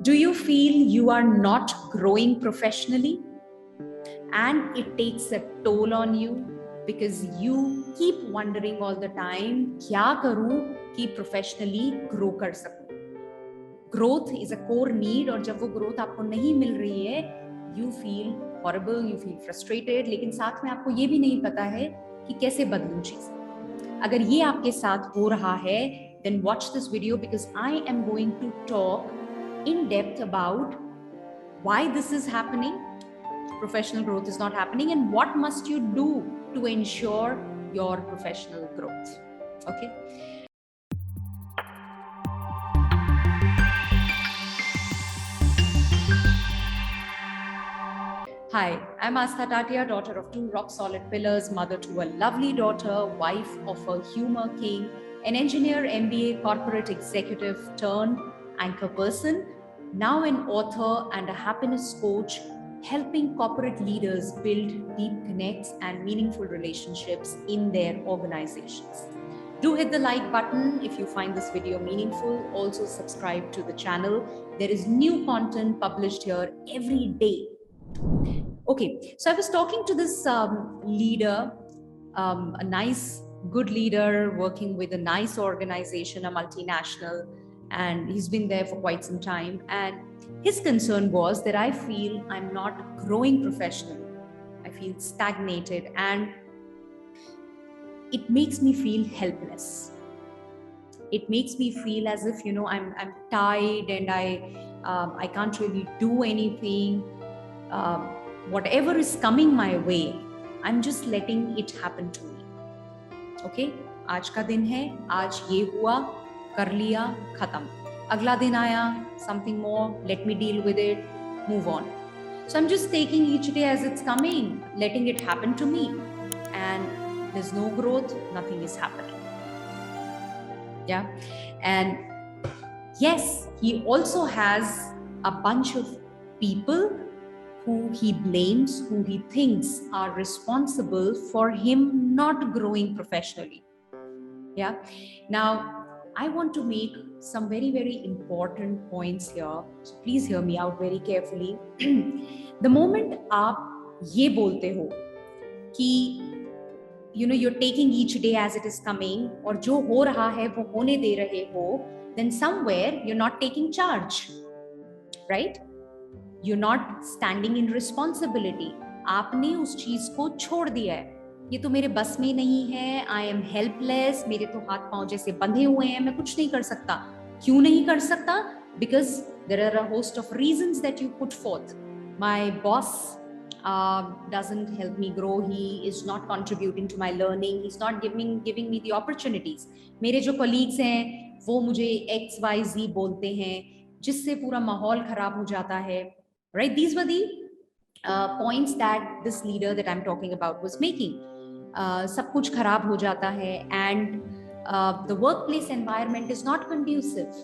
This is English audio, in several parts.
Do you feel you are not growing professionally? And it takes a toll on you because you keep wondering all the time, क्या करूं कि professionally grow कर सकूं? Growth is a core need, और जब वो growth आपको नहीं मिल रही है, you feel horrible, you feel frustrated, लेकिन साथ में आपको ये भी नहीं पता है कि कैसे बदलूं चीजें। अगर ये आपके साथ हो रहा है, then watch this video because I am going to talk in depth about why this is happening, professional growth is not happening, and what must you do to ensure your professional growth. Okay. Hi, I'm Astha Tatia, daughter of two rock-solid pillars, mother to a lovely daughter, wife of a humor king, an engineer, MBA, corporate executive turned anchor person, now an author and a happiness coach, helping corporate leaders build deep connects and meaningful relationships in their organizations. Do hit the like button if you find this video meaningful. Also subscribe to the channel. There is new content published here every day. Okay, so I was talking to this leader, a nice, good leader working with a nice organization, a multinational, and he's been there for quite some time. And his concern was that I feel I'm not growing professionally. I feel stagnated, and it makes me feel helpless. It makes me feel as if, I'm tired and I can't really do anything. Whatever is coming my way, I'm just letting it happen to me. Okay? आज का दिन है, आज ये हुआ, कर लिया, खत्म. अगला दिन आया, something more, let me deal with it, move on. So I'm just taking each day as it's coming, letting it happen to me. And there's no growth, nothing is happening. Yeah. And yes, he also has a bunch of people who he blames, who he thinks are responsible for him not growing professionally. Yeah. Now, I want to make some very, very important points here. So please hear me out very carefully. The moment आप ये बोलते हो कि you're taking each day as it is coming, और जो हो रहा है वो होने दे रहे हो, then somewhere you're not taking charge, right? You're not standing in responsibility. आपने उस चीज को छोड़ दिया है, ये तो मेरे बस में नहीं है, I am helpless, मेरे तो हाथ पांव जैसे बंधे हुए हैं, मैं कुछ नहीं कर सकता. क्यों नहीं कर सकता? Because there are a host of reasons that you put forth. My boss doesn't help me grow, he is not contributing to my learning, he's not giving me the opportunities. मेरे जो colleagues हैं वो मुझे XYZ बोलते हैं, जिससे पूरा माहौल खराब हो जाता है. Right? These were the points that this leader that I'm talking about was making. सब कुछ खराब हो जाता है, and the workplace environment is not conducive.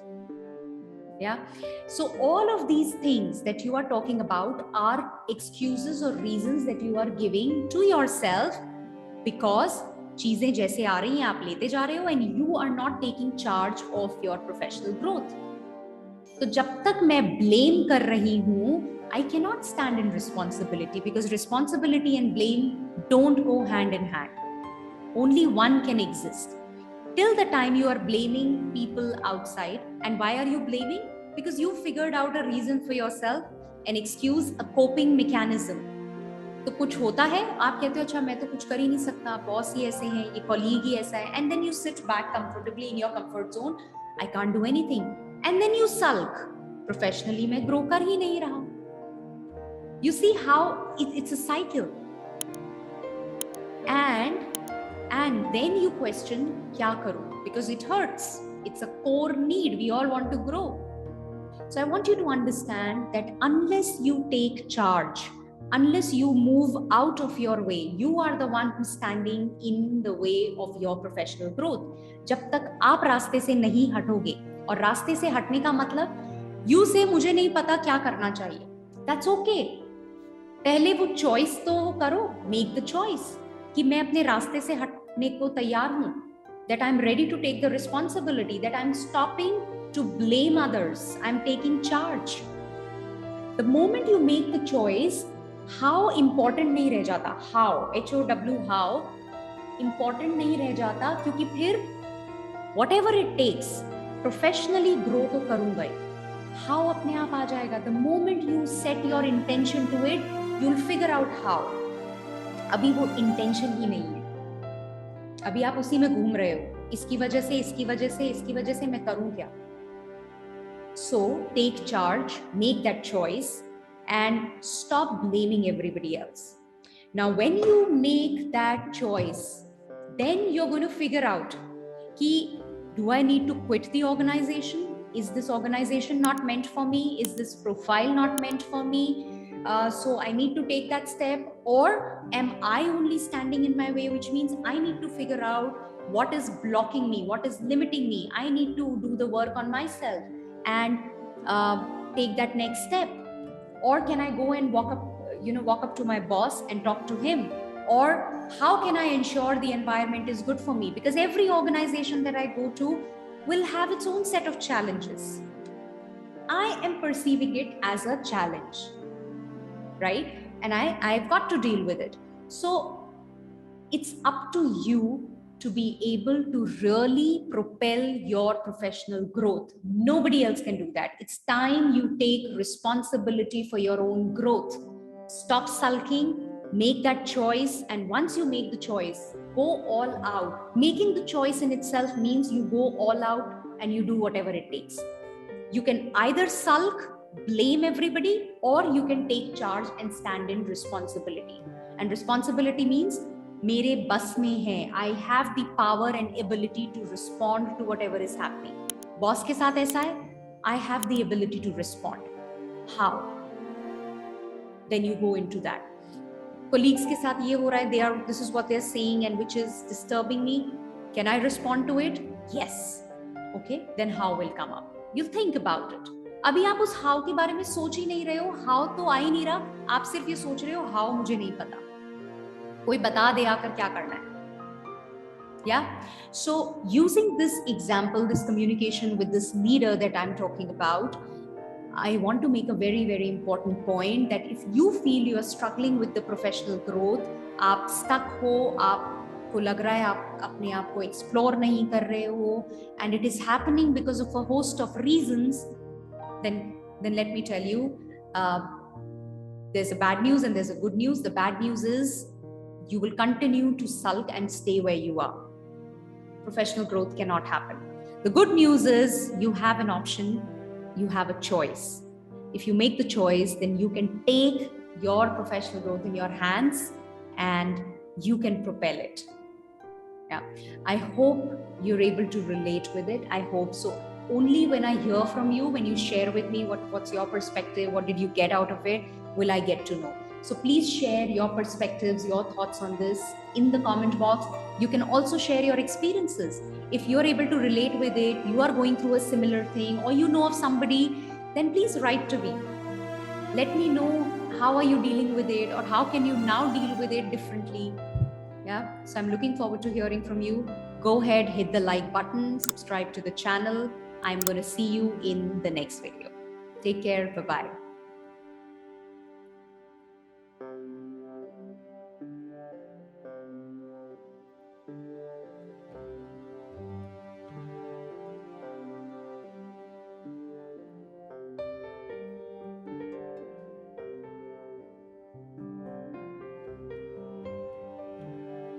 Yeah. So all of these things that you are talking about are excuses or reasons that you are giving to yourself because चीजें जैसे आ रही हैं आप लेते जा रहे हो, and you are not taking charge of your professional growth. तो जब तक मैं blame कर रही हूँ, I cannot stand in responsibility because responsibility and blame don't go hand in hand. Only one can exist. Till the time you are blaming people outside. And why are you blaming? Because you figured out a reason for yourself, an excuse, a coping mechanism. तो कुछ होता है, आप कहते हो अच्छा मैं तो कुछ कर ही नहीं सकता, बॉस ही ऐसे हैं, ये कॉलीग ही ऐसा है, and then you sit back comfortably in your comfort zone. I can't do anything. And then you sulk. Professionally मैं grow कर ही नहीं रहा. You see how it's a cycle. And then you question क्या करूं, because it hurts. It's a core need. We all want to grow. So I want you to understand that unless you take charge, unless you move out of your way, you are the one who's standing in the way of your professional growth. जब तक आप रास्ते से नहीं हटोगे, और रास्ते से हटने का मतलब you say मुझे नहीं पता क्या करना चाहिए. That's okay. पहले वो choice तो करो, make the choice कि मैं अपने रास्ते से हटने को तैयार हूं, that I'm ready to take the responsibility, that I'm stopping to blame others. I'm taking charge. The moment you make the choice, how important नहीं रह जाता. How, HOW, how important नहीं रह जाता, क्योंकि फिर whatever it takes, professionally grow तो करूँगा ही. How अपने आप आ जाएगा. The moment you set your intention to it, you'll figure out how. अभी वो intention ही नहीं है. अभी आप उसी में घूम रहे हो. इसकी वजह से, इसकी वजह से, इसकी वजह से मैं करूँ क्या? So take charge, make that choice, and stop blaming everybody else. Now, when you make that choice, then you're going to figure out, do I need to quit the organization? Is this organization not meant for me? Is this profile not meant for me? So I need to take that step, or am I only standing in my way, which means I need to figure out what is blocking me, what is limiting me. I need to do the work on myself and take that next step. Or can I go and walk up to my boss and talk to him? Or how can I ensure the environment is good for me? Because every organization that I go to will have its own set of challenges. I am perceiving it as a challenge, right? And I've got to deal with it. So it's up to you to be able to really propel your professional growth. Nobody else can do that. It's time you take responsibility for your own growth. Stop sulking, make that choice. And once you make the choice, go all out. Making the choice in itself means you go all out and you do whatever it takes. You can either sulk, blame everybody, or you can take charge and stand in responsibility. And responsibility means मेरे बस में है. I have the power and ability to respond to whatever is happening. Boss के साथ ऐसा है, I have the ability to respond. How? Then you go into that. Colleagues के साथ ये हो रहा है, this is what they are saying and which is disturbing me. Can I respond to it? Yes. Okay, then how will come up. You think about it. अभी आप उस how के बारे में सोच ही नहीं रहे हो. How तो आ ही नहीं रहा. आप सिर्फ ये सोच रहे हो how मुझे नहीं पता. कोई बता दे आकर क्या करना है. Yeah. So using this example, this communication with this leader that I'm talking about, I want to make a very, very important point that if you feel you are struggling with the professional growth, आप stuck हो, आपको लग रहा है आप अपने आप को explore नहीं कर रहे हो, and it is happening because of a host of reasons, then let me tell you, there's a bad news and there's a good news. The bad news is you will continue to sulk and stay where you are. Professional growth cannot happen. The good news is you have an option, you have a choice. If you make the choice, then you can take your professional growth in your hands and you can propel it. Yeah. I hope you're able to relate with it. I hope so. Only when I hear from you, when you share with me what's your perspective, what did you get out of it, will I get to know. So please share your perspectives, your thoughts on this in the comment box. You can also share your experiences. If you're able to relate with it, you are going through a similar thing, or you know of somebody, then please write to me. Let me know how are you dealing with it, or how can you now deal with it differently. Yeah. So I'm looking forward to hearing from you. Go ahead, hit the like button, subscribe to the channel. I'm going to see you in the next video. Take care. Bye-bye.